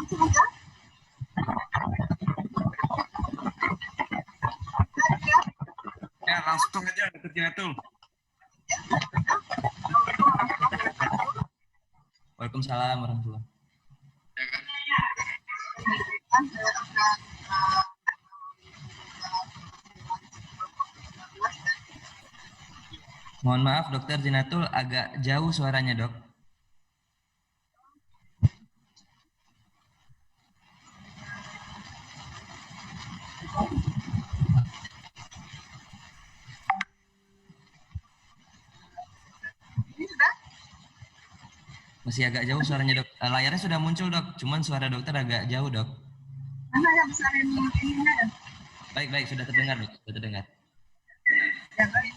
langsung aja. Ya, langsung aja Dr. Jinatul. Waalaikumsalam warahmatullahi wabarakatuh. Mohon maaf Dokter Jinatul, agak jauh suaranya dok. Ini sudah? Masih agak jauh suaranya dok. Layarnya sudah muncul dok, cuman suara dokter agak jauh dok. Mana yang besarin ininya ya? Baik, sudah terdengar dok, sudah terdengar. Ya baik,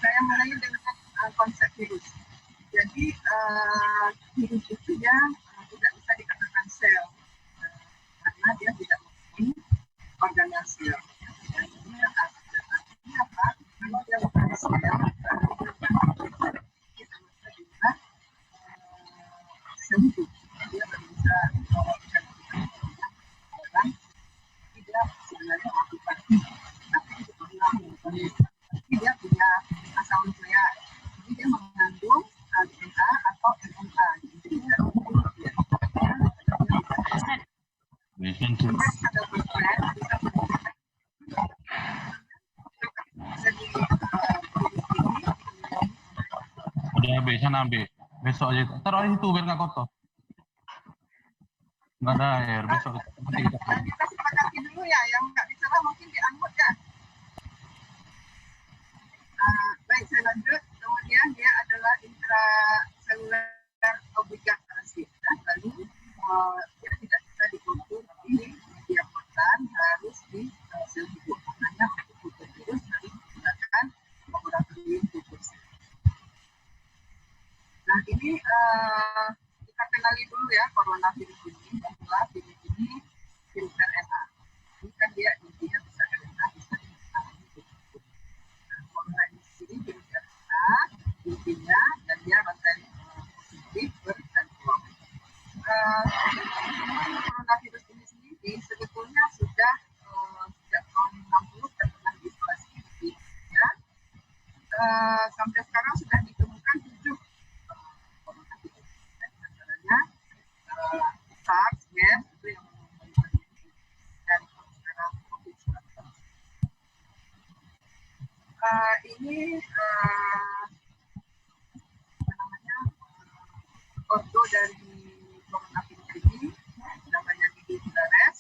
saya mulai dengan konsep virus. Jadi virus itu ya tidak bisa dikatakan sel karena dia tidak mempunyai organel sel. Artinya apa? Kalau dia bukan sel, kita bisa juga sel hidup. Dia bisa tidak sebenarnya melakukan tapi itu dia punya asal nukleat. Jadi dia mengandung DNA atau RNA. Udah bisa ambil besok aja. Taruh di situ biar nggak kotor. Nggak ada air besok. Kita sepakati dulu ya, yang nggak bicara mungkin diangkut ya. Baik, saya lanjut. Kemudian dia adalah intraselular obligat parasit. Lalu dia tidak bisa dikultur di media kotan, harus di sel hidup. Makanya untuk kultur virus harus menggunakan laboratorium kultur sel. Nah ini kita kenali dulu ya coronavirus ini, bahwa virus ini virus RNA. Ini kan dia intinya bisa RNA, bisa corona ini sendiri virus RNA intinya, dan dia rantai positif bergantung. Coronavirus ini sendiri sebetulnya sudah sejak tahun 60 pernah diisolasi ya. Sampai sekarang sudah ditemukan 7 coronavirus. Antaranya SARS, MERS itu yang dan sekarang COVID-19. Ini ordo dari coronavirus ini namanya Digitalis,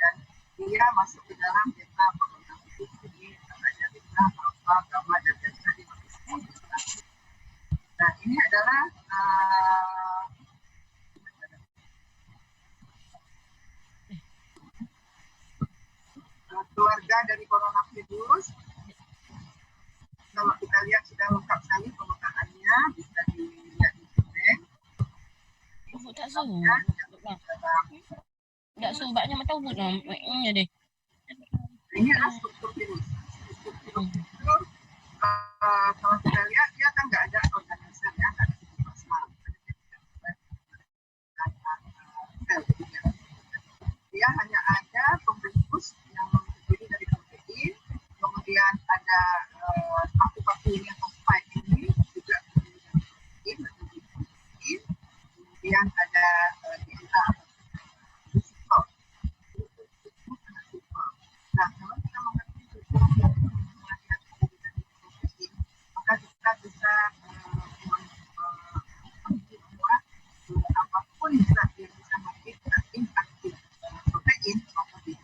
dan dia masuk ke dalam delta coronavirus. Jadi namanya delta, alpha, gamma, dan delta di manusia. Nah ini adalah keluarga dari coronavirus. Kalau kita lihat sudah lengkap sekali pemetaannya, bisa dilihat di sini. Tak suhu. Tak suhu banyak macam ubud namanya deh. Ini adalah struktur virus. Struktur virus itu kalau kita lihat dia kan nggak ada organisasi ya, nggak ada plasma. Dia hanya ada pembungkus yang terdiri dari protein, kemudian ada paku-paku yang fosfat ini juga protein, kemudian ada DNA. Nah, kalau kita mengerti maka kita bisa bahwa apapun zat yang bisa mengikat inaktif protein maupun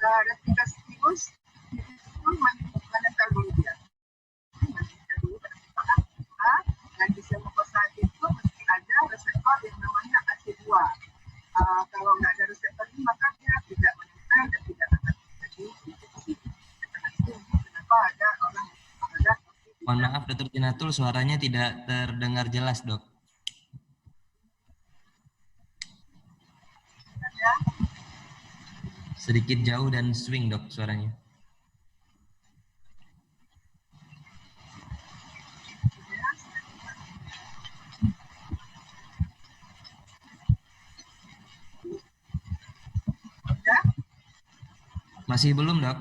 replikasi virus itu menempel dulu dia. Menempel dulu pada permukaan kita, dan di sel mukosa itu mesti ada reseptor yang namanya AC2. Kalau nggak ada reseptor ini maka dia tidak menempel dan tidak akan terjadi infeksi. Karena itu kenapa ada orang ada. Mohon maaf Dr. Jinatul, suaranya tidak terdengar jelas dok. Sedikit jauh dan swing dok suaranya. Masih belum, Dok.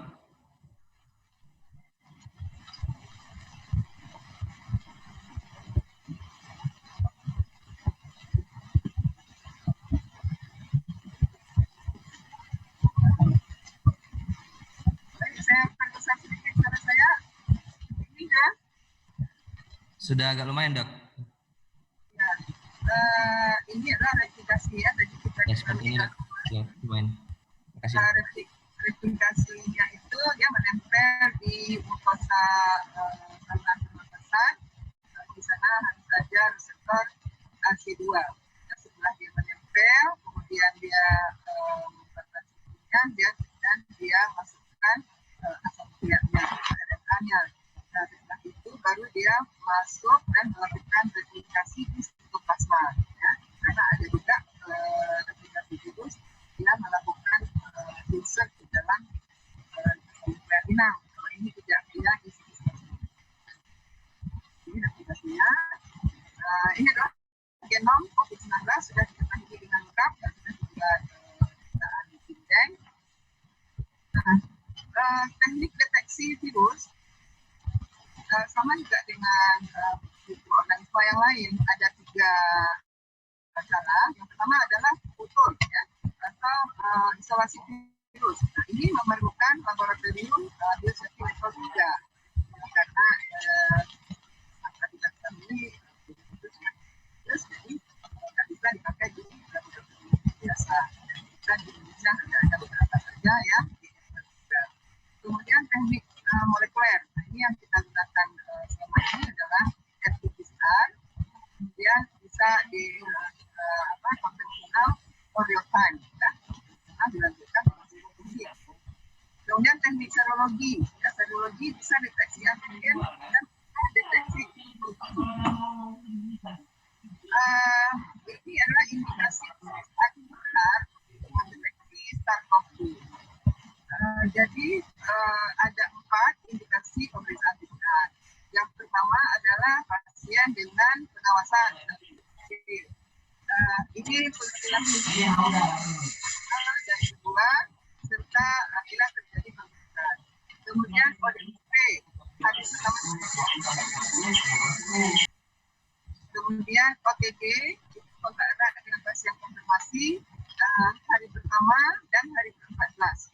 Baik, saya perbesar sedikit suara saya. Ini ya. Sudah agak lumayan, Dok. Ya. Ini adalah replikasi ya. Tadi kita Ya, seperti ini, Dok. Ya, lumayan. Makasih, Dok. replikasinya itu dia menempel di mukosa saluran pernapasan. Di sana harus ada reseptor AC2. Nah, setelah dia menempel, kemudian dia dan dia masukkan asam ureanya, RNA-nya. Nah, setelah itu baru dia masuk dan melakukan replikasi di sitoplasma. Ya. Karena ada juga replikasi virus, dia melakukan insert di dalam nuklear inang. Kalau ini tidak, dia isi. Ini replikasinya. Ini adalah genom COVID-19 sudah diketahui dengan lengkap dan sudah dibuat pemeriksaan di Bintang. Teknik deteksi virus sama juga dengan organisme yang lain. Ada 3 cara. Yang pertama adalah utur ya, atau isolasi virus. Nah, ini memerlukan laboratorium biosafety level 3 karena tidak kami terus jadi nggak bisa dipakai di laboratorium biasa. Dan di Indonesia ada beberapa saja ya. Kemudian teknik molekuler. Nah, ini yang kita gunakan selama ini adalah RT-PCR. Kemudian bisa di konvensional or real time. Ya. Nah, dilanjutkan dengan serologi. Kemudian teknik serologi. Ya, serologi bisa deteksi antigen dan deteksi ini adalah indikasi akurat untuk mendeteksi SARS-CoV-2. Jadi ada 4 indikasi pemeriksaan PCR. Yang pertama adalah pasien dengan pengawasan. Ini penilaian dan kedua serta bila terjadi pemeriksaan. Kemudian ODP hari pertama. Kemudian OTG kontak erat dengan pasien konfirmasi hari pertama dan hari ke-14.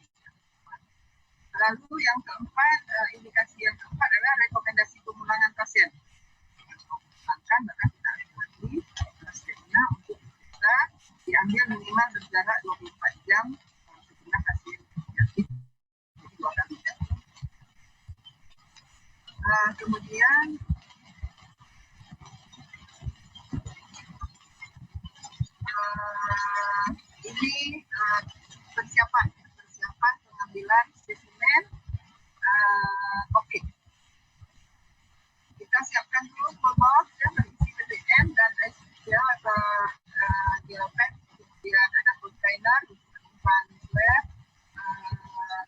Lalu yang keempat, indikasi yang keempat adalah rekomendasi pemulangan pasien. Maka kita lagi pasiennya untuk kita diambil minimal berjarak 24 jam setelah hasil negatif, jadi 2 kali. Kemudian ini persiapan pengambilan spesimen COVID. Kita siapkan dulu full box ya, berisi PTM dan ICGL atau GLPET, kemudian ada kontainer, menyimpan swab,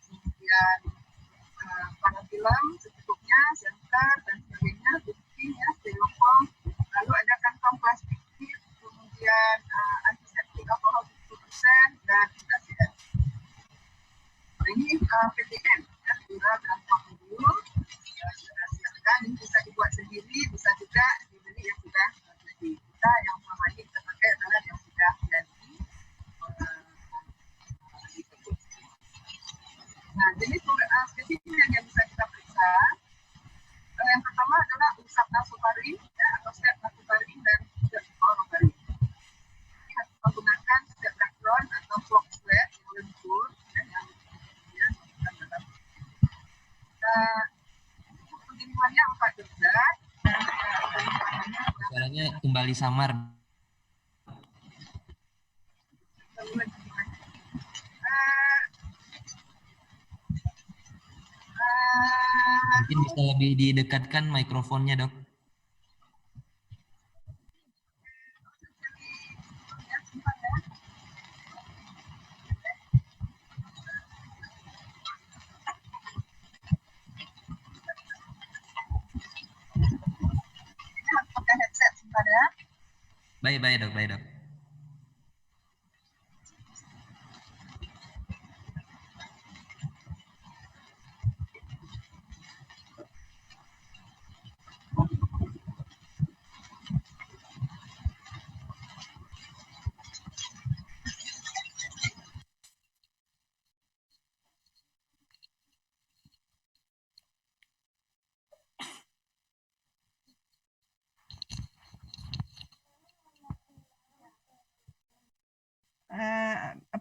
kemudian parafilm secukupnya, sensor dan sebagainya, bukti ya, styrofoam, lalu ada kantong plastik, kemudian antiseptik alkohol 70% dan ACN. Ini PTM ya, kita berangkat dulu, sudah siapkan, ini bisa dibuat sendiri, bisa juga dibeli yang sudah jadi. Kita yang selama ini kita pakai adalah yang sudah jadi. Nah, jenis spesimen yang bisa kita periksa, yang pertama adalah usap nasofaring ya, atau swab nasofaring dan swab orofaring. Menggunakan swab background atau flock swab yang lentur yang pengirimannya 4 dosis. Suaranya kembali samar. Mungkin bisa lebih didekatkan mikrofonnya, Dok. Pakai headset sebentar ya. Baik, Dok, baik, Dok.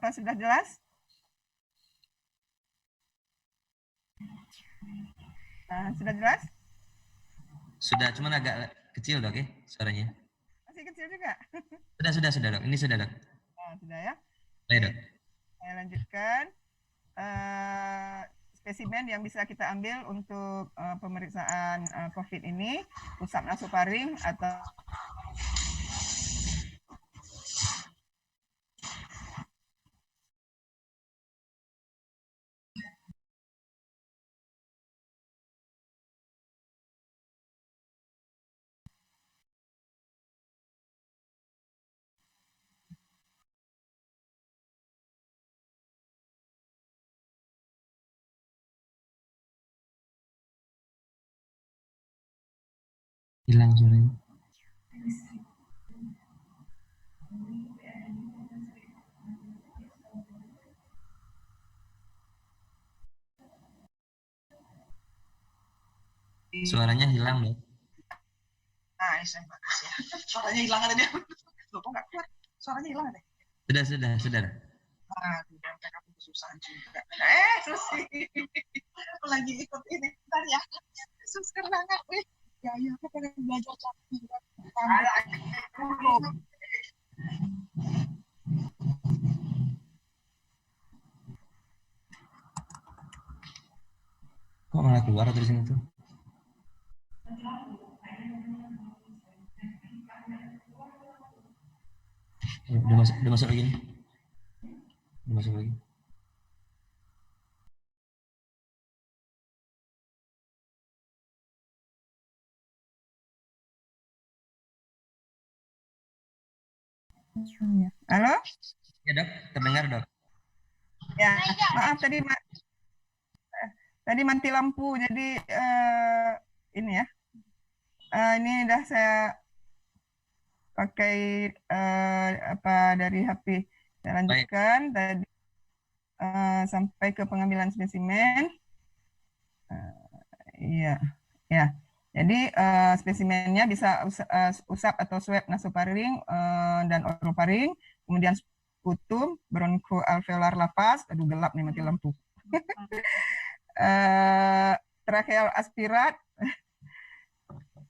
Apa sudah jelas? Sudah jelas? Sudah, cuman agak kecil dok ya suaranya. Masih kecil juga? Sudah dok. Ini sudah dok. Sudah ya. Baik dok. Saya lanjutkan. Spesimen yang bisa kita ambil untuk pemeriksaan COVID ini, usap nasofaring atau Hilang suaranya. Suaranya hilang dok. saya makasih ya. Suaranya hilang ada dia. Loh, kok nggak keluar? Suaranya hilang ada. Sudah. Aku kesusahan juga. Susi. Aku lagi ikut ini. Bentar ya. Sus banget, wih. Ya, aku pengen belajar cantik. Kok malah keluar dari sini tuh? Udah masuk lagi nih. Udah masuk lagi. Halo? Ya dok, terdengar dok. Ya, maaf tadi mati lampu, jadi ini ya. Ini udah saya pakai dari HP. Saya lanjutkan tadi sampai ke pengambilan spesimen. Iya, ya. Jadi spesimennya bisa usap atau swab nasofaring dan orofaring, kemudian sputum, bronchoalveolar lapas, aduh gelap nih mati lampu. Tracheal aspirat,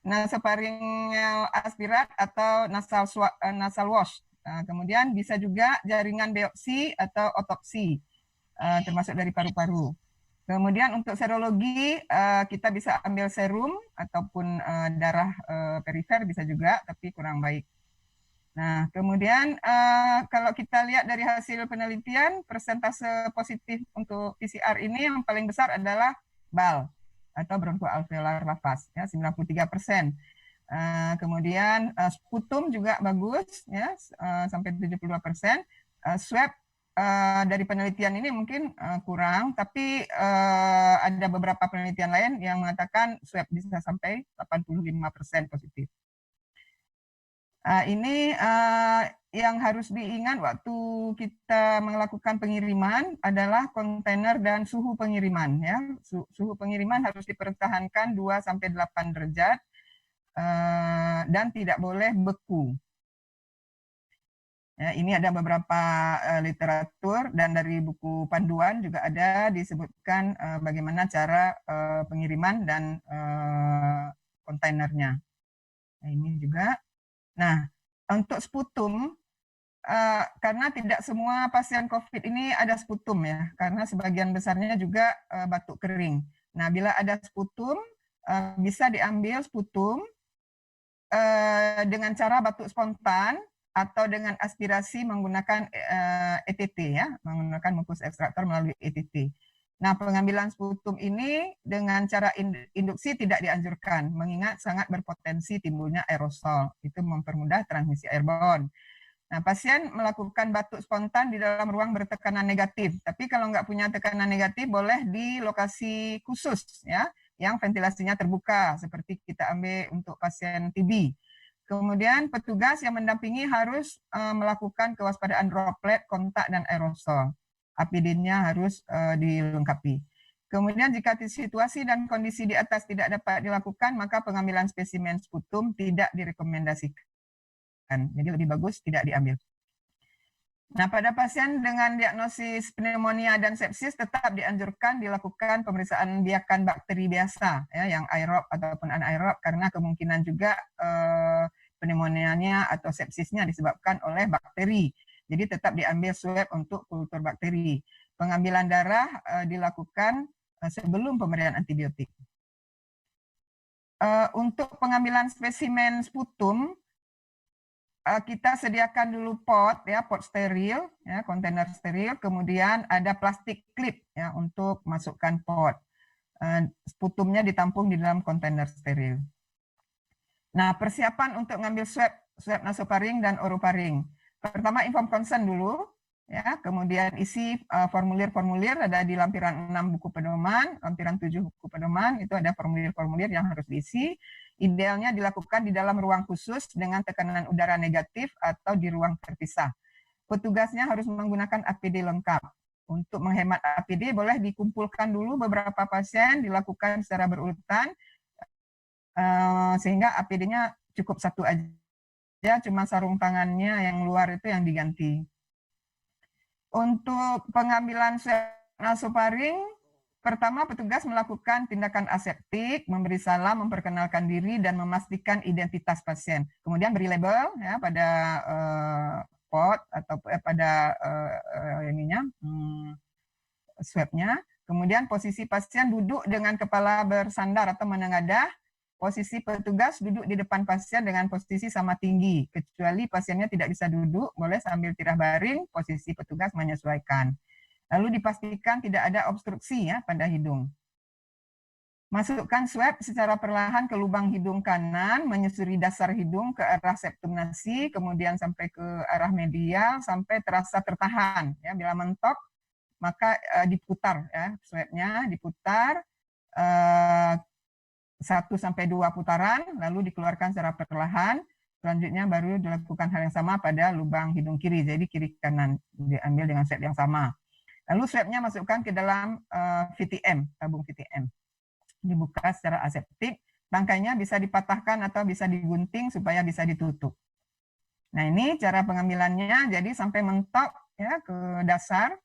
nasofaringeal aspirat atau nasal wash. Kemudian bisa juga jaringan biopsi atau otopsi, termasuk dari paru-paru. Kemudian untuk serologi kita bisa ambil serum ataupun darah perifer bisa juga, tapi kurang baik. Nah, kemudian kalau kita lihat dari hasil penelitian, persentase positif untuk PCR ini yang paling besar adalah BAL atau bronchoalveolar lapas, ya 93%. Kemudian sputum juga bagus, ya sampai 72%. Swab dari penelitian ini mungkin kurang, tapi ada beberapa penelitian lain yang mengatakan swab bisa sampai 85% positif. Ini yang harus diingat waktu kita melakukan pengiriman adalah kontainer dan suhu pengiriman. Ya. Suhu pengiriman harus dipertahankan 2-8 derajat dan tidak boleh beku. Ya, ini ada beberapa literatur dan dari buku panduan juga ada disebutkan bagaimana cara pengiriman dan kontainernya. Nah, ini juga. Nah, untuk sputum, karena tidak semua pasien COVID ini ada sputum ya, karena sebagian besarnya juga batuk kering. Nah, bila ada sputum, bisa diambil sputum dengan cara batuk spontan atau dengan aspirasi menggunakan ETT ya, menggunakan mukus ekstraktor melalui ETT. Nah, pengambilan sputum ini dengan cara induksi tidak dianjurkan, mengingat sangat berpotensi timbulnya aerosol. Itu mempermudah transmisi airborne. Nah, pasien melakukan batuk spontan di dalam ruang bertekanan negatif. Tapi kalau nggak punya tekanan negatif, boleh di lokasi khusus ya, yang ventilasinya terbuka, seperti kita ambil untuk pasien TB. Kemudian petugas yang mendampingi harus melakukan kewaspadaan droplet, kontak, dan aerosol. APD-nya harus dilengkapi. Kemudian jika situasi dan kondisi di atas tidak dapat dilakukan, maka pengambilan spesimen sputum tidak direkomendasikan. Jadi lebih bagus tidak diambil. Nah, pada pasien dengan diagnosis pneumonia dan sepsis tetap dianjurkan dilakukan pemeriksaan biakan bakteri biasa, ya, yang aerob ataupun anaerob, karena kemungkinan juga pneumonianya atau sepsisnya disebabkan oleh bakteri. Jadi tetap diambil swab untuk kultur bakteri. Pengambilan darah dilakukan sebelum pemberian antibiotik. Untuk pengambilan spesimen sputum, kita sediakan dulu pot, ya, pot steril, ya, kontainer steril, kemudian ada plastik klip, ya, untuk masukkan pot. Sputumnya ditampung di dalam kontainer steril. Nah, persiapan untuk ngambil swab nasofaring dan orofaring. Pertama inform consent dulu, ya, kemudian isi formulir-formulir ada di lampiran 6 buku pedoman, lampiran 7 buku pedoman, itu ada formulir-formulir yang harus diisi. Idealnya dilakukan di dalam ruang khusus dengan tekanan udara negatif atau di ruang terpisah. Petugasnya harus menggunakan APD lengkap. Untuk menghemat APD boleh dikumpulkan dulu beberapa pasien, dilakukan secara berurutan, sehingga APD-nya cukup satu aja, cuma sarung tangannya yang luar itu yang diganti. Untuk pengambilan swab nasofaring, pertama, petugas melakukan tindakan aseptik, memberi salam, memperkenalkan diri, dan memastikan identitas pasien. Kemudian beri label, ya, pada pot atau pada swabnya. Kemudian posisi pasien duduk dengan kepala bersandar atau menengadah. Posisi petugas duduk di depan pasien dengan posisi sama tinggi. Kecuali pasiennya tidak bisa duduk, boleh sambil tirah baring, posisi petugas menyesuaikan. Lalu dipastikan tidak ada obstruksi, ya, pada hidung. Masukkan swab secara perlahan ke lubang hidung kanan, menyusuri dasar hidung ke arah septum nasi, kemudian sampai ke arah medial, sampai terasa tertahan. Ya, bila mentok, maka diputar, ya, swabnya diputar 1-2 putaran, lalu dikeluarkan secara perlahan. Selanjutnya baru dilakukan hal yang sama pada lubang hidung kiri, jadi kiri kanan diambil dengan swab yang sama. Lalu swabnya masukkan ke dalam VTM, tabung VTM. Dibuka secara aseptik, tangkainya bisa dipatahkan atau bisa digunting supaya bisa ditutup. Nah, ini cara pengambilannya, jadi sampai mentok, ya, ke dasar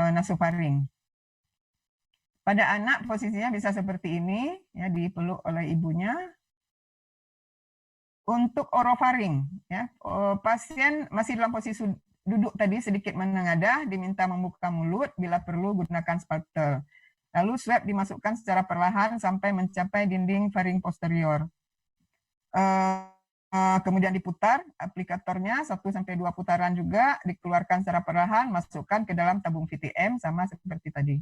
nasofaring. Pada anak posisinya bisa seperti ini, ya, dipeluk oleh ibunya. Untuk orofaring, ya, pasien masih dalam posisi duduk tadi sedikit menengadah, diminta membuka mulut, bila perlu gunakan spatel. Lalu swab dimasukkan secara perlahan sampai mencapai dinding faring posterior. Kemudian diputar, aplikatornya 1-2 putaran juga, dikeluarkan secara perlahan, masukkan ke dalam tabung VTM sama seperti tadi.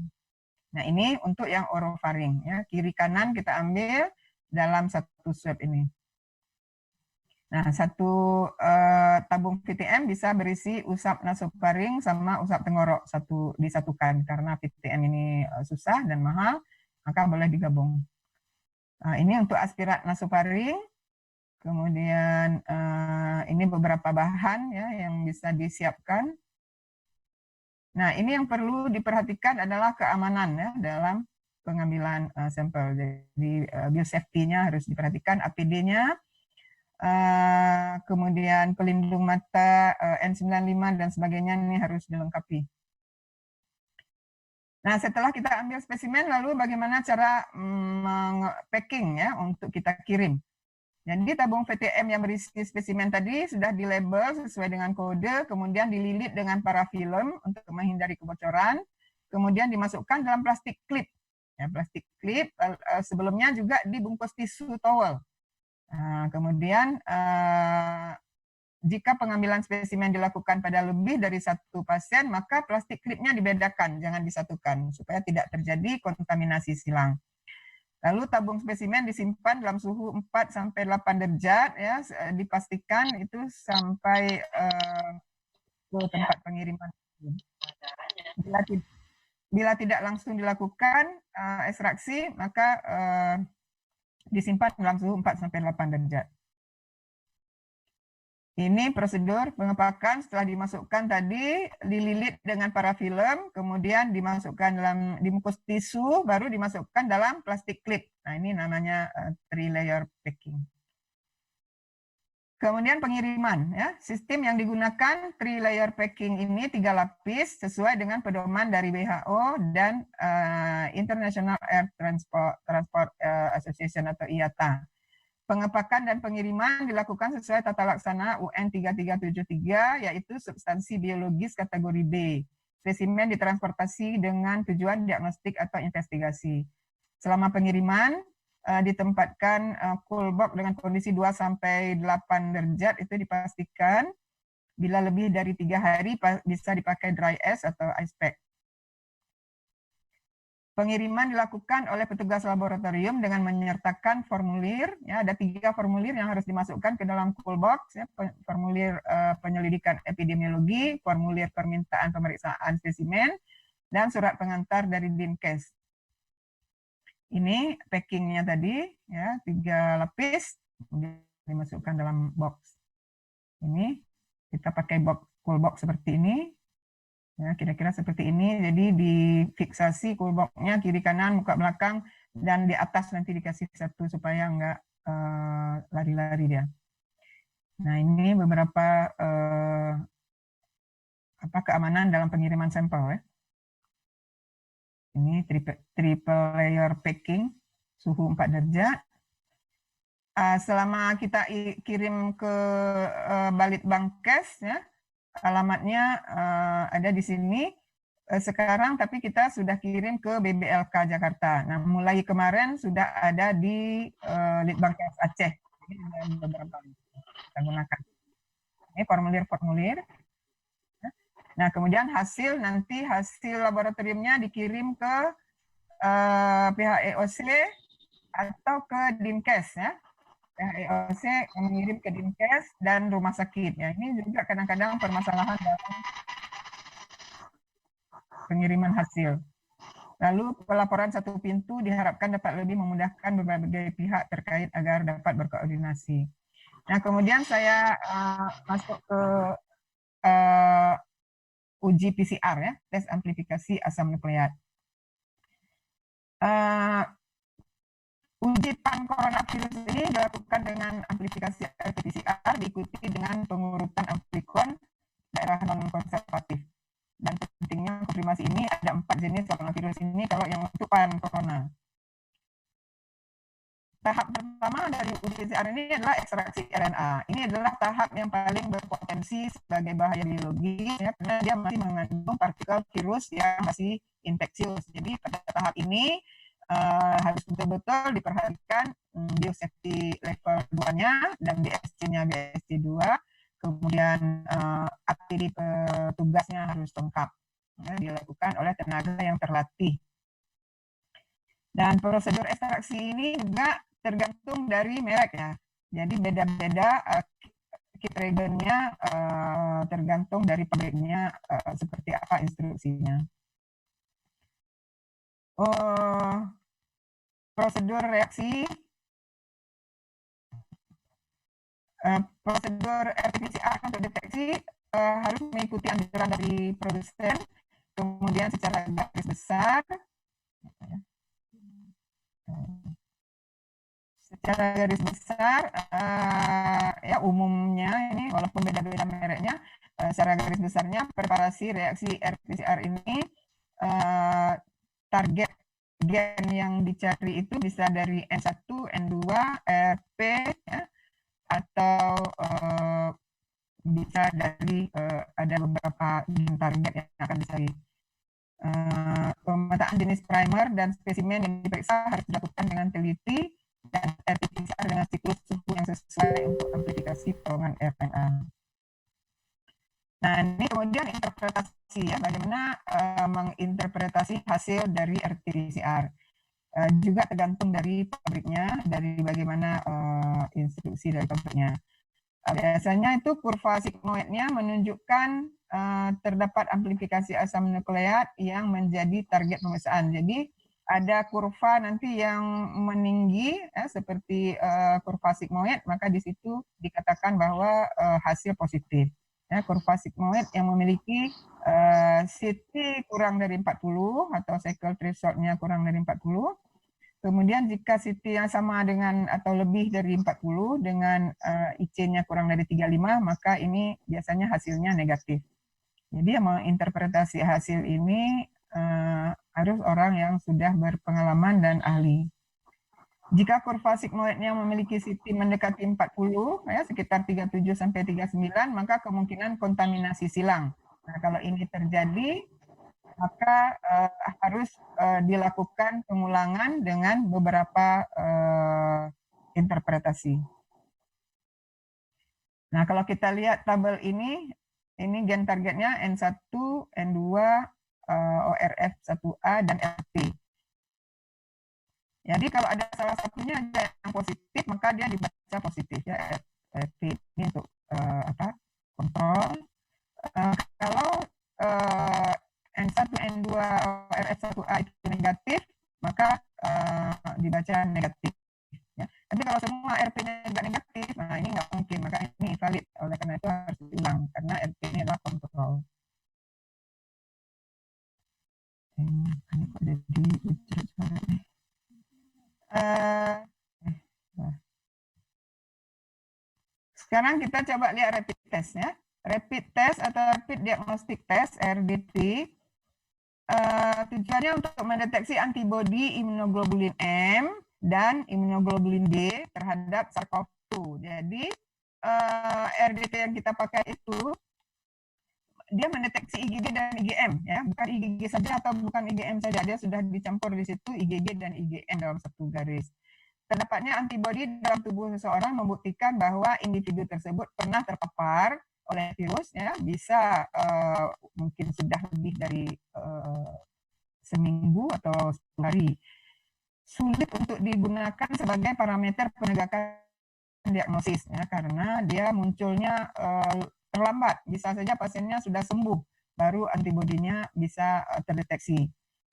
Nah, ini untuk yang orofaring, ya, kiri kanan kita ambil dalam satu swab ini. Nah, satu tabung VTM bisa berisi usap nasofaring sama usap tenggorok disatukan, karena VTM ini susah dan mahal, maka boleh digabung. Nah, ini untuk aspirat nasofaring. Kemudian ini beberapa bahan, ya, yang bisa disiapkan. Nah, ini yang perlu diperhatikan adalah keamanan, ya, dalam pengambilan sampel. Jadi biosafety-nya harus diperhatikan, APD-nya, kemudian pelindung mata, N95 dan sebagainya ini harus dilengkapi. Nah, setelah kita ambil spesimen, lalu bagaimana cara packing, ya, untuk kita kirim. Jadi tabung VTM yang berisi spesimen tadi sudah dilabel sesuai dengan kode, kemudian dililit dengan parafilm untuk menghindari kebocoran, kemudian dimasukkan dalam plastik klip. Ya, plastik klip, sebelumnya juga dibungkus tisu towel. Kemudian jika pengambilan spesimen dilakukan pada lebih dari satu pasien, maka plastik klipnya dibedakan, jangan disatukan, supaya tidak terjadi kontaminasi silang. Lalu tabung spesimen disimpan dalam suhu 4-8 derajat, ya, dipastikan itu sampai ke tempat pengiriman. Bila tidak langsung dilakukan ekstraksi, maka disimpan dalam suhu 4-8 derajat. Ini prosedur pengepakan. Setelah dimasukkan tadi, dililit dengan parafilm, kemudian dimasukkan dalam dibungkus tisu, baru dimasukkan dalam plastik klip. Nah, ini namanya 3-layer packing. Kemudian pengiriman, ya, sistem yang digunakan 3-layer packing ini 3 lapis sesuai dengan pedoman dari WHO dan International Air Transport Association atau IATA. Pengepakan dan pengiriman dilakukan sesuai tata laksana UN 3373, yaitu substansi biologis kategori B. Spesimen ditransportasi dengan tujuan diagnostik atau investigasi. Selama pengiriman, ditempatkan cool box dengan kondisi 2-8 derajat itu dipastikan. Bila lebih dari 3 hari bisa dipakai dry ice atau ice pack. Pengiriman dilakukan oleh petugas laboratorium dengan menyertakan formulir. Ya, ada 3 formulir yang harus dimasukkan ke dalam cool box. Ya, formulir penyelidikan epidemiologi, formulir permintaan pemeriksaan spesimen, dan surat pengantar dari Dinkes. Ini packingnya tadi, ya, 3 lapis, kemudian dimasukkan dalam box. Ini kita pakai cool box seperti ini. Ya, kira-kira seperti ini, jadi difiksasi cool box-nya kiri kanan, muka belakang, dan di atas nanti dikasih satu supaya nggak lari-lari dia. Nah, ini beberapa keamanan dalam pengiriman sampel, ya. Ini triple layer packing, suhu 4 derajat. Selama kita kirim ke Balitbangkes, ya, alamatnya ada di sini sekarang, tapi kita sudah kirim ke BBLK Jakarta. Nah, mulai kemarin sudah ada di Litbangkes Aceh. Ini beberapa kita gunakan. Ini formulir-formulir. Nah, kemudian hasil laboratoriumnya dikirim ke pihak EOC atau ke Dinkes, ya. EOC mengirim ke Dinkes dan rumah sakit. Ya, ini juga kadang-kadang permasalahan dalam pengiriman hasil. Lalu pelaporan satu pintu diharapkan dapat lebih memudahkan berbagai pihak terkait agar dapat berkoordinasi. Nah, kemudian saya masuk ke uji PCR, ya, tes amplifikasi asam nukleat. Uji pan-coronavirus ini dilakukan dengan amplifikasi RT-PCR diikuti dengan pengurutan amplikon daerah non-konservatif. Dan pentingnya konfirmasi ini ada 4 jenis coronavirus ini kalau yang untuk pan-corona. Tahap pertama dari uji PCR ini adalah ekstraksi RNA. Ini adalah tahap yang paling berpotensi sebagai bahaya biologis, ya, karena dia masih mengandung partikel virus yang masih infeksius. Jadi pada tahap ini harus betul-betul diperhatikan biosafety level 2-nya dan BSC-nya BSC 2, kemudian APD petugasnya harus lengkap, ya, dilakukan oleh tenaga yang terlatih. Dan prosedur ekstraksi ini juga tergantung dari merek, ya. Jadi beda-beda kit reagentnya tergantung dari pabriknya seperti apa instruksinya. Prosedur reaksi, prosedur RT-PCR untuk deteksi harus mengikuti anjuran dari produsen, kemudian secara garis besar, ya umumnya ini walaupun beda-beda mereknya, secara garis besarnya preparasi reaksi RT-PCR ini target gen yang dicari itu bisa dari N1, N2, RP, ya, atau bisa dari ada beberapa gen target yang akan dicari. Pemetaan jenis primer dan spesimen yang diperiksa harus dilakukan dengan teliti dan RT-PCR dengan siklus suhu yang sesuai untuk amplifikasi terowongan RNA. Nah, ini kemudian interpretasi, ya, bagaimana menginterpretasi hasil dari RT-PCR. Juga tergantung dari pabriknya, dari bagaimana instruksi dari pabriknya. Biasanya itu kurva sigmoidnya menunjukkan terdapat amplifikasi asam nukleat yang menjadi target pemeriksaan. Jadi ada kurva nanti yang meninggi, ya, seperti kurva sigmoid, maka di situ dikatakan bahwa hasil positif. Ya, kurva sigmoid yang memiliki CT kurang dari 40 atau cycle threshold-nya kurang dari 40, Kemudian jika CT yang sama dengan atau lebih dari 40 dengan IC-nya kurang dari 35, maka ini biasanya hasilnya negatif. Jadi yang menginterpretasi hasil ini harus orang yang sudah berpengalaman dan ahli. Jika kurva sigmoidnya memiliki CT mendekati 40, ya, sekitar 37 sampai 39, maka kemungkinan kontaminasi silang. Nah, kalau ini terjadi, maka harus dilakukan pengulangan dengan beberapa interpretasi. Nah, kalau kita lihat tabel ini gen targetnya N1, N2, ORF1A, dan RT. Jadi kalau ada salah satunya yang positif, maka dia dibaca positif ya. RT ini untuk kontrol. Kalau N1, N2, RF1A itu negatif, maka dibaca negatif. Ya. Tapi kalau semua RP-nya juga negatif, nah ini nggak mungkin, maka ini valid. Oleh karena itu harus diulang, karena RP ini adalah kontrol. Ini kok jadi lucu suaranya. Sekarang kita coba lihat rapid test ya. Rapid test atau rapid diagnostic test (RDT) tujuannya untuk mendeteksi antibodi imunoglobulin M dan imunoglobulin D terhadap SARS-CoV-2. Jadi RDT yang kita pakai itu dia mendeteksi IgG dan IgM ya, bukan IgG saja atau bukan IgM saja, dia sudah dicampur di situ IgG dan IgM dalam satu garis. Terdapatnya antibodi dalam tubuh seseorang membuktikan bahwa individu tersebut pernah terpapar oleh virus ya, bisa mungkin sudah lebih dari seminggu atau 10 hari. Sulit untuk digunakan sebagai parameter penegakan diagnosis ya, karena dia munculnya terlambat. Bisa saja pasiennya sudah sembuh, baru antibodinya bisa terdeteksi.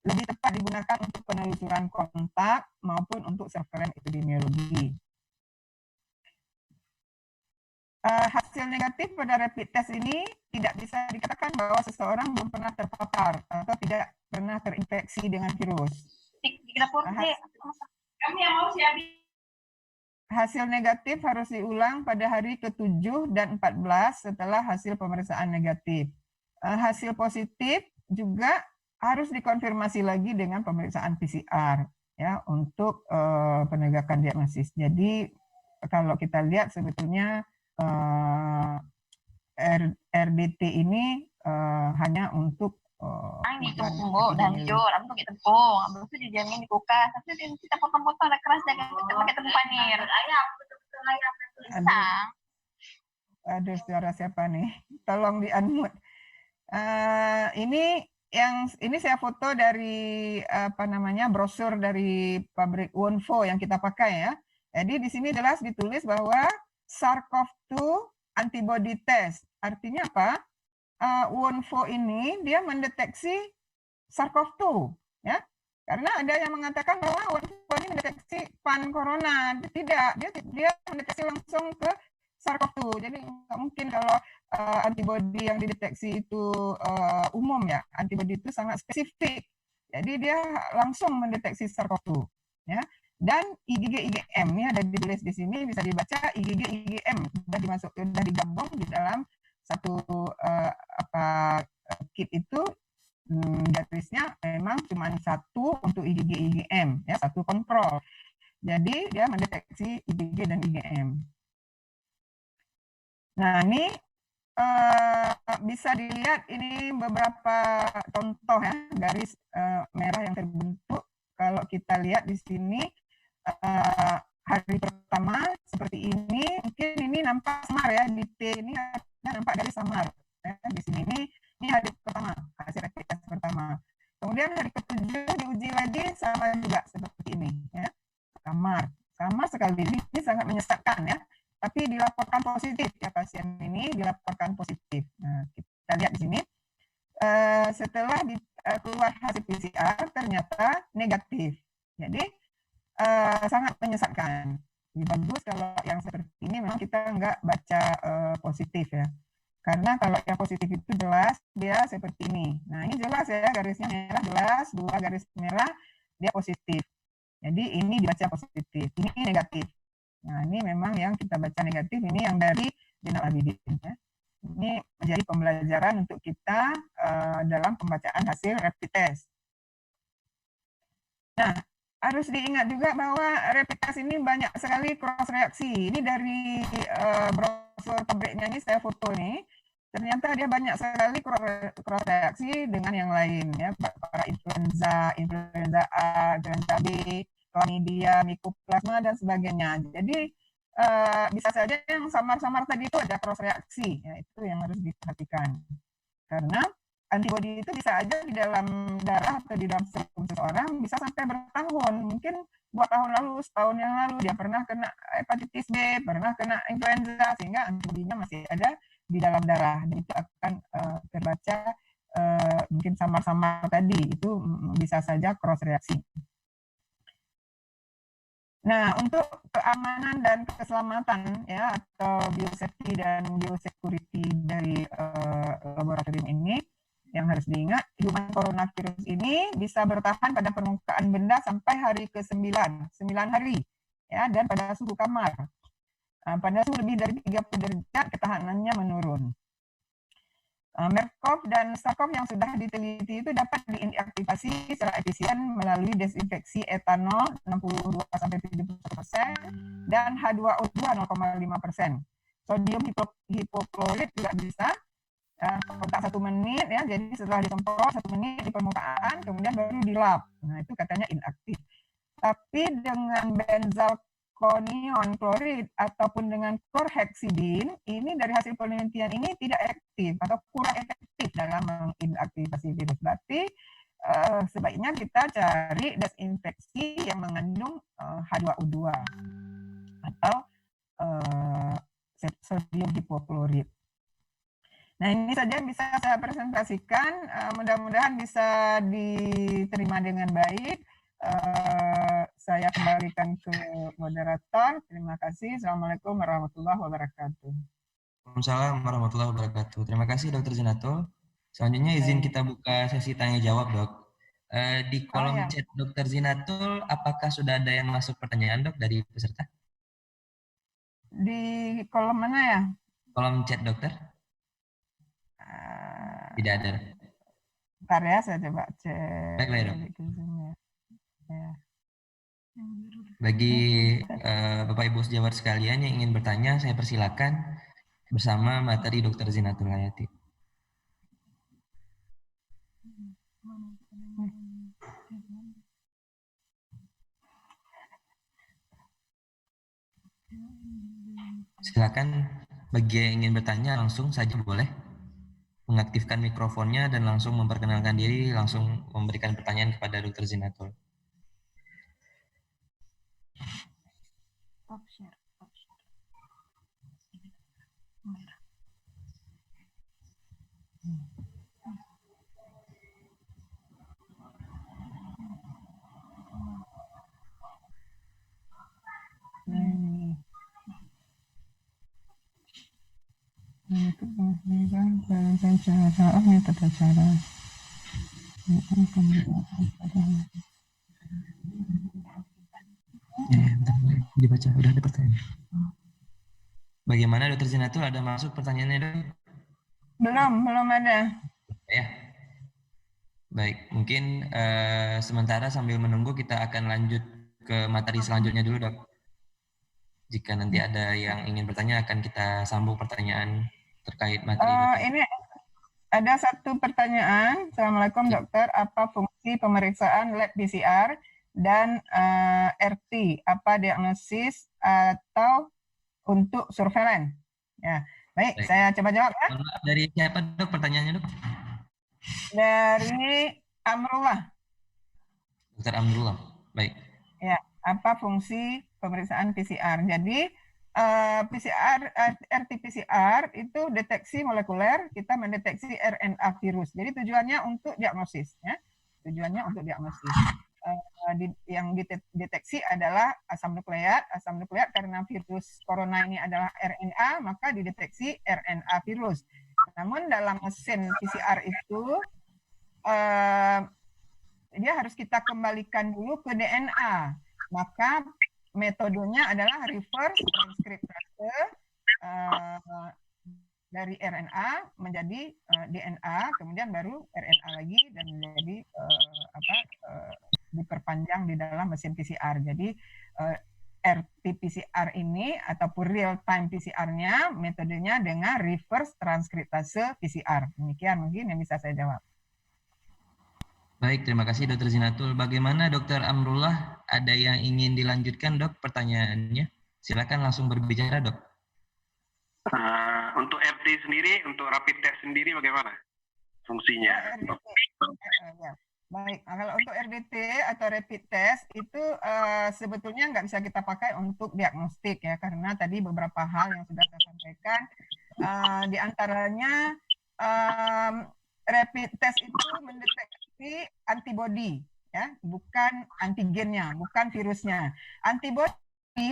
Lebih tepat digunakan untuk penelusuran kontak maupun untuk surveillance epidemiologi. Hasil negatif pada rapid test ini tidak bisa dikatakan bahwa seseorang belum pernah terpapar atau tidak pernah terinfeksi dengan virus. Hasil negatif harus diulang pada hari ke-7 dan 14 setelah hasil pemeriksaan negatif. Hasil positif juga harus dikonfirmasi lagi dengan pemeriksaan PCR ya untuk penegakan diagnosis. Jadi kalau kita lihat sebetulnya RDT ini hanya untuk ditunggu dan jujur, aku pakai tepung, habis itu dijamin di kulkas, tapi kita potong-potong ada keras jangan kita pakai tepung panir. Ayam, betul-betul ayam pisang. Aduh, suara siapa nih? Tolong di-unmute. Ini saya foto dari brosur dari pabrik Wonfo yang kita pakai ya. Jadi di sini jelas ditulis bahwa SARS-CoV-2 antibody test. Artinya apa? Wonfo ini dia mendeteksi SARS-CoV-2 ya. Karena ada yang mengatakan bahwa Wonfo ini mendeteksi pan corona. Tidak, dia mendeteksi langsung ke SARS-CoV-2. Jadi nggak mungkin kalau antibodi yang dideteksi itu umum ya. Antibodi itu sangat spesifik. Jadi dia langsung mendeteksi SARS-CoV-2 ya. Dan IgG IgM ini ada ditulis di sini, bisa dibaca IgG IgM sudah digabung di dalam satu kit itu. Garisnya memang cuma satu untuk IgG IgM ya, satu kontrol. Jadi dia mendeteksi IgG dan IgM. Nah, ini bisa dilihat ini beberapa contoh ya, garis merah yang terbentuk. Kalau kita lihat di sini hari pertama seperti ini, mungkin ini nampak samar ya, di T ini nampak garis samar. Di sini ini hari pertama, hasil rapid test pertama. Kemudian hari ke-7 diuji lagi sama juga seperti ini ya. Sama sekali, ini sangat menyesatkan ya. Tapi dilaporkan positif ya, pasien ini dilaporkan positif. Nah, kita lihat di sini. Setelah keluar hasil PCR ternyata negatif. Jadi sangat menyesatkan. Lebih bagus kalau yang seperti ini memang kita nggak baca positif ya. Karena kalau yang positif itu jelas dia seperti ini. Nah, ini jelas ya, garisnya merah jelas, 2 garis merah dia positif. Jadi Jadi ini dibaca positif, ini negatif. Nah, ini memang yang kita baca negatif, ini yang dari Zainal Abidin. Ya. Ini menjadi pembelajaran untuk kita dalam pembacaan hasil rapid test. Nah, harus diingat juga bahwa rapid test ini banyak sekali cross reaksi. Ini dari brosur pabriknya ini saya foto nih. Ternyata dia banyak sekali cross reaksi dengan yang lain ya, para influenza A, influenza B, chlamydia, mycoplasma dan sebagainya. Jadi bisa saja yang samar-samar tadi itu ada cross reaksi, ya, itu yang harus diperhatikan. Karena antibodi itu bisa aja di dalam darah atau di dalam seseorang bisa sampai bertahun. Mungkin 2 tahun lalu, setahun yang lalu dia pernah kena hepatitis B, pernah kena influenza, sehingga antibodinya masih ada di dalam darah. Dan itu akan terbaca mungkin samar-samar tadi, itu bisa saja cross reaksi. Nah, untuk keamanan dan keselamatan ya atau biosafety dan biosecurity dari laboratorium ini yang harus diingat, human coronavirus ini bisa bertahan pada permukaan benda sampai hari ke-9, 9 hari ya, dan pada suhu kamar. Pada suhu lebih dari 30 derajat ketahanannya menurun. MERS-CoV dan SARS-CoV yang sudah diteliti itu dapat diinaktivasi secara efisien melalui desinfeksi etanol 62-71% dan H2O2 0,5%. Sodium hipoklorit juga bisa kontak 1 menit ya, jadi setelah disemprot 1 menit di permukaan, kemudian baru dilap. Nah, itu katanya inaktif. Tapi dengan benzalkonium klorid ataupun dengan chlorhexidin, ini dari hasil penelitian ini tidak aktif atau kurang efektif dalam menginaktivasi virus. Berarti sebaiknya kita cari desinfeksi yang mengandung H2O2 atau sodium hipoklorit. Nah, ini saja yang bisa saya presentasikan. Mudah-mudahan bisa diterima dengan baik. Saya kembalikan ke moderator. Terima kasih. Assalamualaikum warahmatullahi wabarakatuh. Waalaikumsalam warahmatullahi wabarakatuh. Terima kasih Dr. Zinatul. Selanjutnya izin kita buka sesi tanya jawab, Dok. Di kolom chat Dr. Zinatul, apakah sudah ada yang masuk pertanyaan, Dok, dari peserta? Di kolom mana ya? Kolom chat, Dokter? Tidak ada. Bentar ya, saya coba cek. Baik, Dok. Ya. Bagi Bapak Ibu sejawat sekalian yang ingin bertanya, saya persilakan bersama materi Dr. Zinatul Hayati. Silakan bagi yang ingin bertanya langsung saja boleh mengaktifkan mikrofonnya dan langsung memperkenalkan diri, langsung memberikan pertanyaan kepada Dr. Zinatul. Dibaca, udah ada pertanyaan. Bagaimana Dr. Zinatul, ada masuk pertanyaannya, Dok? Belum ada. Ya. Baik, mungkin sementara sambil menunggu kita akan lanjut ke materi selanjutnya dulu, Dok. Jika nanti ada yang ingin bertanya, akan kita sambung pertanyaan terkait materi. Ini ada satu pertanyaan. Assalamualaikum, Dokter. Apa fungsi pemeriksaan lab PCR dan RT? Apa diagnosis atau untuk surveillance? Ya, baik. Saya coba jawab ya. Dari siapa, Dok, pertanyaannya, Dok? Dari Amrullah. Dr. Amrullah. Baik. Ya, apa fungsi pemeriksaan PCR? Jadi RT-PCR itu deteksi molekuler, kita mendeteksi RNA virus. Jadi tujuannya untuk diagnosis, ya. Tujuannya untuk diagnosis. Yang dideteksi adalah asam nukleat. Asam nukleat karena virus corona ini adalah RNA, maka dideteksi RNA virus. Namun dalam mesin PCR itu dia harus kita kembalikan dulu ke DNA. maka metodenya adalah reverse transkriptase dari RNA menjadi DNA, kemudian baru RNA lagi dan menjadi diperpanjang di dalam mesin PCR. Jadi RT-PCR ini ataupun real time PCR-nya metodenya dengan reverse transkriptase PCR. Demikian mungkin yang bisa saya jawab. Baik, terima kasih Dr. Zinatul. Bagaimana Dr. Amrullah? Ada yang ingin dilanjutkan, Dok, pertanyaannya? Silakan langsung berbicara, Dok. Untuk RT sendiri, untuk rapid test sendiri bagaimana fungsinya? Baik, kalau untuk RDT atau rapid test itu sebetulnya nggak bisa kita pakai untuk diagnostik ya, karena tadi beberapa hal yang sudah saya sampaikan, di antaranya rapid test itu mendeteksi antibody ya, bukan antigennya, bukan virusnya. Antibody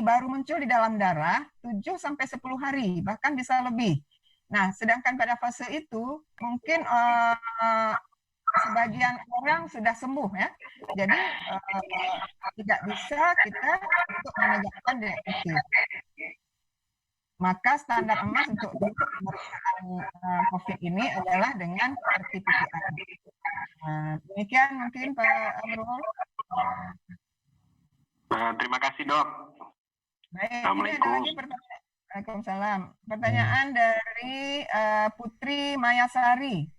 baru muncul di dalam darah 7-10 hari, bahkan bisa lebih. Nah, sedangkan pada fase itu mungkin sebagian orang sudah sembuh ya, jadi tidak bisa kita untuk menegakkan detektif. Maka standar emas untuk pemeriksaan COVID ini adalah dengan RT-PCR. Demikian mungkin Pak Amrul. Terima kasih Dok. Baik, ini ada lagi pertanyaan. Waalaikumsalam. Pertanyaan dari Putri Mayasari.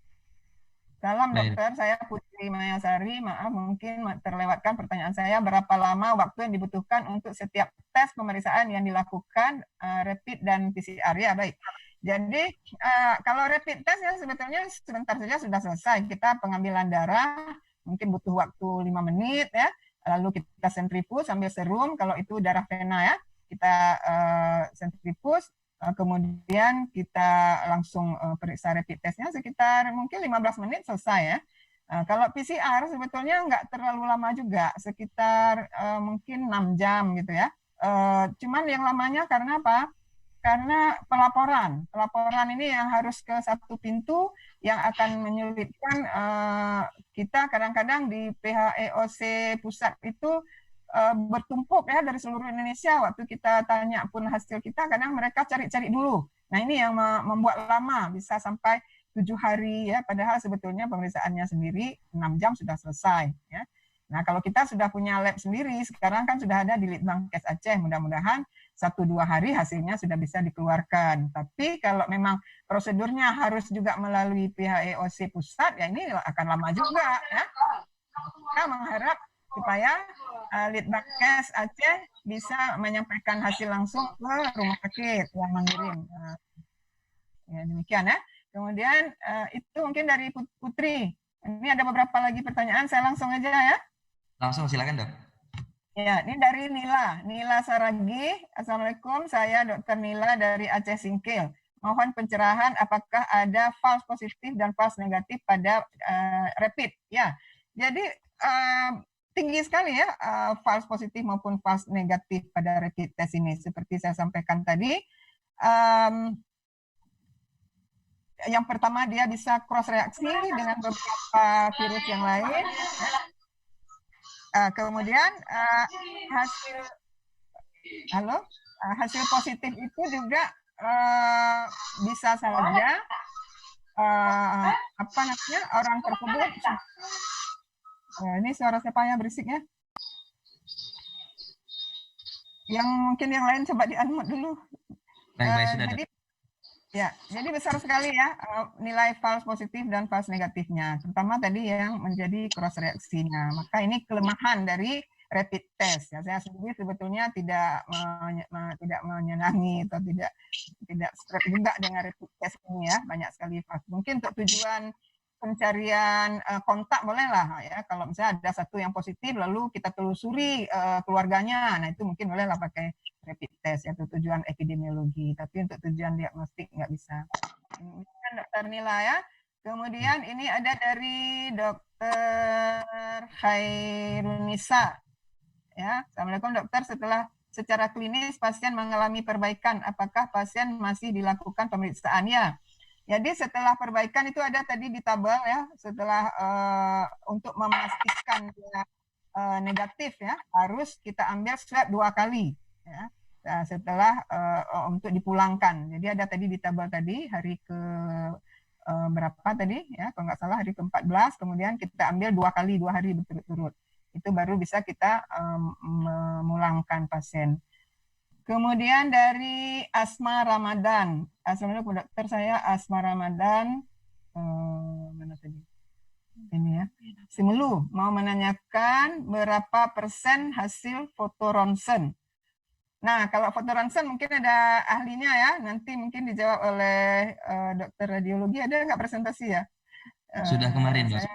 Salam dokter, saya Putri Mayasari. Maaf mungkin terlewatkan pertanyaan saya. Berapa lama waktu yang dibutuhkan untuk setiap tes pemeriksaan yang dilakukan rapid dan PCR? Ya baik. Jadi kalau rapid test ya sebetulnya sebentar saja sudah selesai. Kita pengambilan darah mungkin butuh waktu 5 menit ya. Lalu kita sentrifus sambil serum. Kalau itu darah vena ya, kita sentrifus. Kemudian kita langsung periksa rapid testnya sekitar mungkin 15 menit selesai ya. Kalau PCR sebetulnya nggak terlalu lama juga, sekitar mungkin 6 jam gitu ya. Cuman yang lamanya karena apa? Karena pelaporan ini yang harus ke satu pintu yang akan menyulitkan kita kadang-kadang di PHEOC pusat itu bertumpuk ya dari seluruh Indonesia. Waktu kita tanya pun hasil kita kadang mereka cari-cari dulu. Nah ini yang membuat lama, bisa sampai 7 hari ya, padahal sebetulnya pemeriksaannya sendiri 6 jam sudah selesai ya. Nah kalau kita sudah punya lab sendiri, sekarang kan sudah ada di Litbangkes Aceh, mudah-mudahan 1-2 hari hasilnya sudah bisa dikeluarkan. Tapi kalau memang prosedurnya harus juga melalui PHEOC pusat, ya ini akan lama juga ya. Kita mengharap supaya Litbangkes Aceh bisa menyampaikan hasil langsung ke rumah sakit yang mengirim. Ya, demikian ya. Kemudian itu mungkin dari Putri. Ini ada beberapa lagi pertanyaan, saya langsung aja ya. Langsung silakan Dok. Ya, ini dari Nila Saragi. Assalamualaikum, saya Dr. Nila dari Aceh Singkil. Mohon pencerahan apakah ada false positif dan false negatif pada rapid. Ya, jadi tinggi sekali ya false positif maupun false negatif pada rapid test ini. Seperti saya sampaikan tadi, yang pertama dia bisa cross reaksi dengan beberapa virus yang lain. Kemudian hasil positif itu juga bisa saja orang tersebut. Ini suara siapa ya berisiknya? Yang mungkin yang lain coba di-unmute dulu. Baik, sudah. Jadi besar sekali ya nilai false positif dan false negatifnya, terutama tadi yang menjadi cross reaksinya. Maka ini kelemahan dari rapid test. Ya, saya sendiri sebetulnya tidak menyenangi atau tidak stress juga dengan rapid test ini ya, banyak sekali false. Mungkin untuk tujuan pencarian kontak bolehlah ya, kalau misalnya ada satu yang positif lalu kita telusuri keluarganya, nah itu mungkin bolehlah pakai rapid test ya, untuk tujuan epidemiologi, tapi untuk tujuan diagnostik nggak bisa. Ini kan Dr. Nila ya. Kemudian ini ada dari Dr. Khairunisa ya. Assalamualaikum dokter, secara klinis pasien mengalami perbaikan, apakah pasien masih dilakukan pemeriksaan? Ya. Jadi setelah perbaikan itu ada tadi di tabel ya, setelah untuk memastikan dia negatif ya, harus kita ambil swab 2 kali ya. Setelah untuk dipulangkan. Jadi ada tadi di tabel tadi hari ke berapa tadi ya, kalau nggak salah hari ke-14, kemudian kita ambil 2 kali 2 hari berturut-turut. Itu baru bisa kita memulangkan pasien. Kemudian dari Asma Ramadan. Assalamualaikum dokter, saya Asma Ramadan. Mana tadi? Ini ya. Simulu mau menanyakan berapa persen hasil foto ronsen. Nah, kalau foto ronsen mungkin ada ahlinya ya. Nanti mungkin dijawab oleh dokter radiologi. Ada nggak presentasi ya? Sudah kemarin, Dok.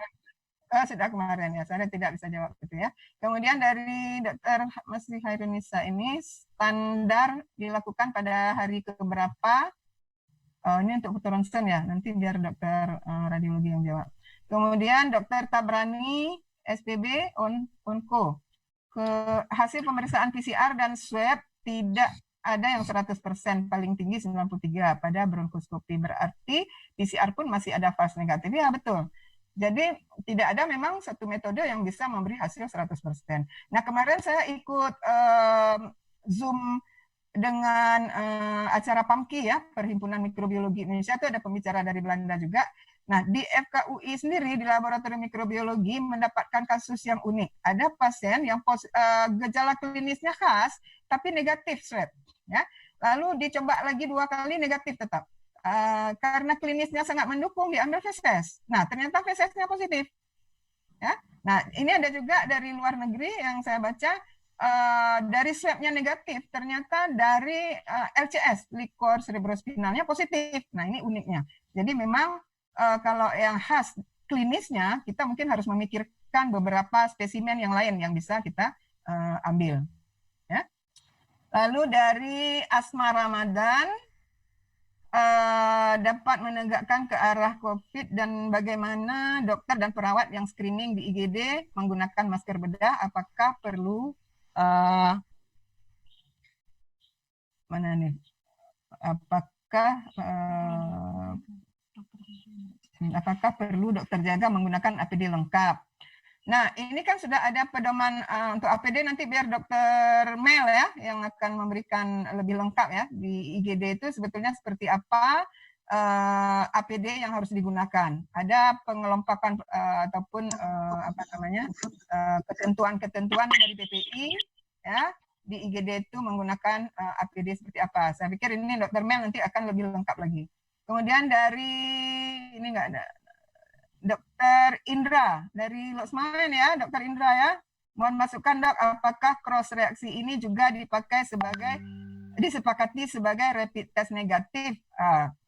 Sudah kemarin ya, saya tidak bisa jawab itu ya. Kemudian dari dokter Masri Hairunisa ini standar dilakukan pada hari keberapa? Ini untuk foto ronsen ya, nanti biar dokter radiologi yang jawab. Kemudian dokter Tabrani SPB Onko. Hasil pemeriksaan PCR dan swab tidak ada yang 100%, paling tinggi 93 pada bronkoskopi. Berarti PCR pun masih ada false negatif. Ya, betul. Jadi tidak ada memang satu metode yang bisa memberi hasil 100%. Nah, kemarin saya ikut Zoom dengan acara PAMKI ya, Perhimpunan Mikrobiologi Indonesia, itu ada pembicara dari Belanda juga. Nah, di FKUI sendiri, di Laboratorium Mikrobiologi mendapatkan kasus yang unik. Ada pasien yang gejala klinisnya khas, tapi negatif swab. Ya. Lalu dicoba lagi 2 kali negatif tetap. Karena klinisnya sangat mendukung, diambil feses. Nah, ternyata fesesnya positif. Ya. Nah, ini ada juga dari luar negeri yang saya baca, dari swabnya negatif, ternyata dari LCS, likor cerebrospinalnya positif. Nah, ini uniknya. Jadi memang kalau yang khas klinisnya, kita mungkin harus memikirkan beberapa spesimen yang lain yang bisa kita ambil. Ya. Lalu dari Asma Ramadan, dapat menegakkan ke arah COVID dan bagaimana dokter dan perawat yang screening di IGD menggunakan masker bedah, apakah perlu mana nih? Apakah perlu dokter jaga menggunakan APD lengkap? Nah, ini kan sudah ada pedoman untuk APD, nanti biar dokter Mel ya yang akan memberikan lebih lengkap ya. Di IGD itu sebetulnya seperti apa APD yang harus digunakan. Ada pengelompokan ataupun ketentuan-ketentuan dari PPI ya, di IGD itu menggunakan APD seperti apa. Saya pikir ini dokter Mel nanti akan lebih lengkap lagi. Kemudian dari ini nggak ada. Dokter Indra dari Loksmain ya, Dokter Indra ya. Mohon masukan dok, apakah cross reaksi ini juga disepakati sebagai rapid test negatif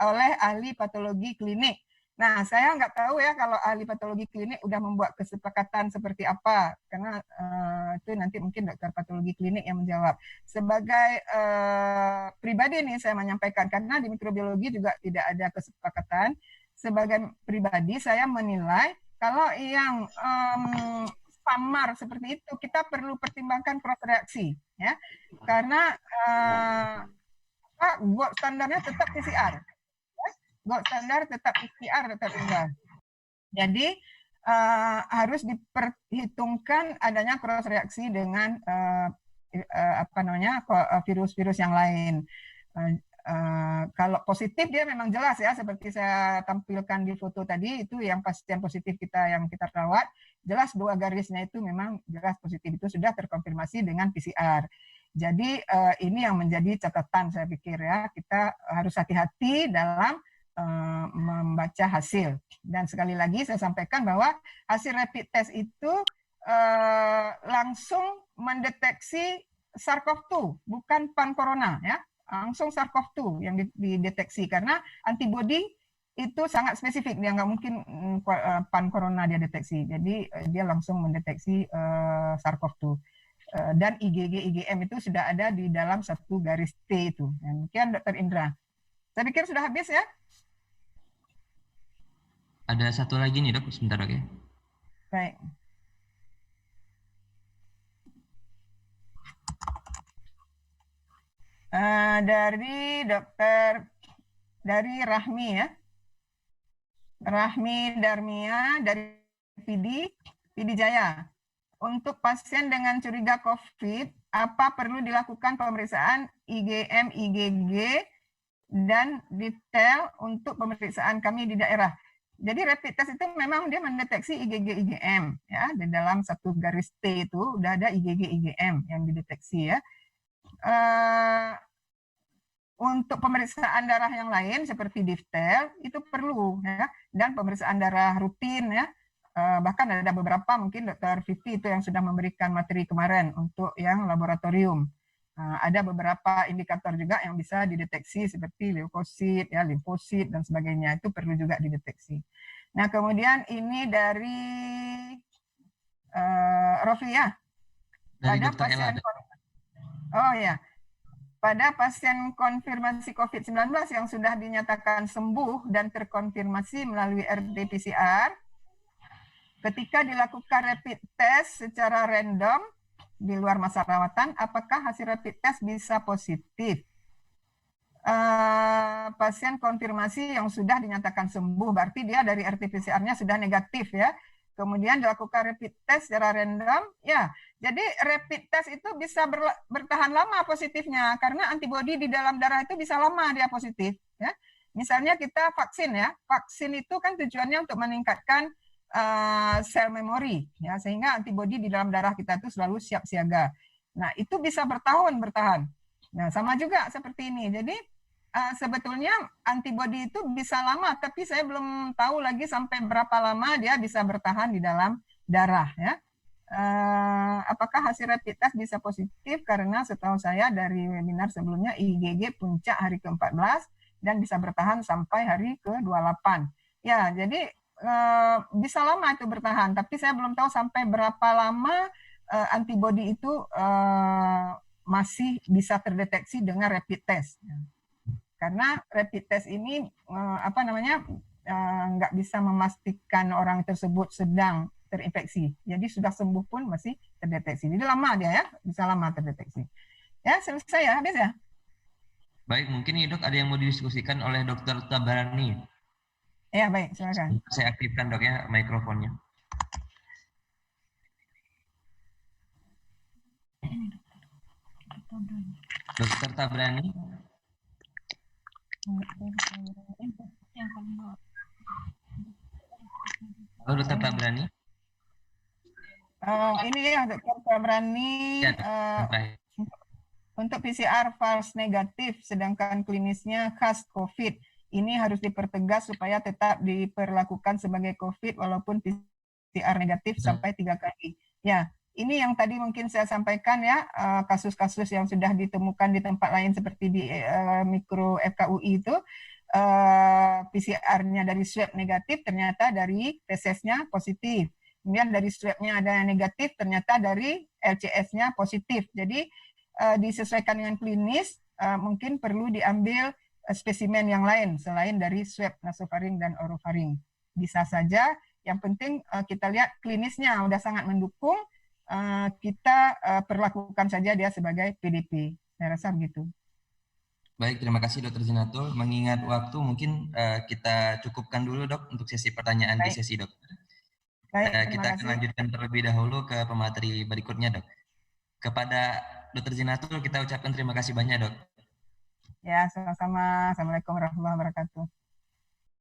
oleh ahli patologi klinik. Nah, saya nggak tahu ya kalau ahli patologi klinik udah membuat kesepakatan seperti apa, karena itu nanti mungkin dokter patologi klinik yang menjawab. Sebagai pribadi nih saya menyampaikan, karena di mikrobiologi juga tidak ada kesepakatan. Sebagai pribadi saya menilai kalau yang samar seperti itu kita perlu pertimbangkan cross reaksi ya, karena gold standarnya tetap PCR, gold standar tetap PCR tetap enggak. Jadi harus diperhitungkan adanya cross reaksi dengan virus-virus yang lain. Kalau positif dia memang jelas ya, seperti saya tampilkan di foto tadi, itu yang pasien positif kita yang kita rawat, jelas 2 garisnya itu memang jelas positif, itu sudah terkonfirmasi dengan PCR. Jadi ini yang menjadi catatan saya pikir ya, kita harus hati-hati dalam membaca hasil. Dan sekali lagi saya sampaikan bahwa hasil rapid test itu langsung mendeteksi SARS-CoV-2, bukan pan-corona ya. Langsung SARS-CoV-2 yang dideteksi, karena antibodi itu sangat spesifik, dia nggak mungkin pan-corona dia deteksi, jadi dia langsung mendeteksi SARS-CoV-2 dan IgG, IgM itu sudah ada di dalam satu garis T itu. Demikian Dr. Indra. Saya pikir sudah habis ya. Ada satu lagi nih dok, sebentar dok ya. Baik. Dari Rahmi ya, Rahmi Darmia dari PD Jaya. untuk pasien dengan curiga COVID, apa perlu dilakukan pemeriksaan IgM, IgG, dan detail untuk pemeriksaan kami di daerah. Jadi rapid test itu memang dia mendeteksi IgG, IgM. Ya, di dalam satu garis T itu udah ada IgG, IgM yang dideteksi ya. Untuk pemeriksaan darah yang lain seperti difter itu perlu ya, dan pemeriksaan darah rutin ya. Bahkan ada beberapa mungkin Dr. Vivi itu yang sudah memberikan materi kemarin untuk yang laboratorium. Ada beberapa indikator juga yang bisa dideteksi seperti leukosit, ya, limfosit dan sebagainya, itu perlu juga dideteksi. Nah kemudian ini dari Rofia. Dari Pada Dr. Ella. Oh ya, pada pasien konfirmasi COVID-19 yang sudah dinyatakan sembuh dan terkonfirmasi melalui RT-PCR, ketika dilakukan rapid test secara random di luar masa rawatan, apakah hasil rapid test bisa positif? Pasien konfirmasi yang sudah dinyatakan sembuh, berarti dia dari RT-PCR-nya sudah negatif ya. Kemudian dilakukan rapid test secara random, ya. Jadi rapid test itu bisa bertahan lama positifnya, karena antibodi di dalam darah itu bisa lama dia positif. Ya. Misalnya kita vaksin ya, vaksin itu kan tujuannya untuk meningkatkan sel memori, ya, sehingga antibodi di dalam darah kita itu selalu siap siaga. Nah, itu bisa bertahun bertahan. Nah, sama juga seperti ini. Jadi sebetulnya antibodi itu bisa lama, tapi saya belum tahu lagi sampai berapa lama dia bisa bertahan di dalam darah. Ya. Apakah hasil rapid test bisa positif? Karena setahu saya dari webinar sebelumnya IgG puncak hari ke-14 dan bisa bertahan sampai hari ke-28. Ya, jadi bisa lama itu bertahan, tapi saya belum tahu sampai berapa lama antibodi itu masih bisa terdeteksi dengan rapid test. Karena rapid test ini nggak bisa memastikan orang tersebut sedang terinfeksi. Jadi sudah sembuh pun masih terdeteksi. Jadi lama dia ya, bisa lama terdeteksi. Ya, selesai ya, habis ya. Baik, mungkin nih dok ada yang mau didiskusikan oleh Dr. Tabrani. Ya, baik, silakan. Saya aktifkan dok ya mikrofonnya. Dr. Tabrani. Halo Dr. Tabrani. Ini ya Dr. Tabrani. Ya, untuk PCR false negatif, sedangkan klinisnya khas COVID. Ini harus dipertegas supaya tetap diperlakukan sebagai COVID walaupun PCR negatif sampai 3 kali. Ya, ini yang tadi mungkin saya sampaikan ya, kasus-kasus yang sudah ditemukan di tempat lain seperti di mikro FKUI itu, PCR-nya dari swab negatif ternyata dari tesesnya positif. Kemudian dari swab-nya ada yang negatif ternyata dari LCS-nya positif. Jadi disesuaikan dengan klinis, mungkin perlu diambil spesimen yang lain selain dari swab nasofaring dan orofaring. Bisa saja, yang penting kita lihat klinisnya udah sangat mendukung, kita perlakukan saja dia sebagai PDP. Saya rasa begitu. Baik, terima kasih Dr. Zinatul. Mengingat waktu, mungkin kita cukupkan dulu dok untuk sesi pertanyaan di sesi dok. Kita akan lanjutkan terlebih dahulu ke pemateri berikutnya dok. Kepada Dr. Zinatul kita ucapkan terima kasih banyak dok. Ya, sama-sama. Assalamualaikum warahmatullahi wabarakatuh.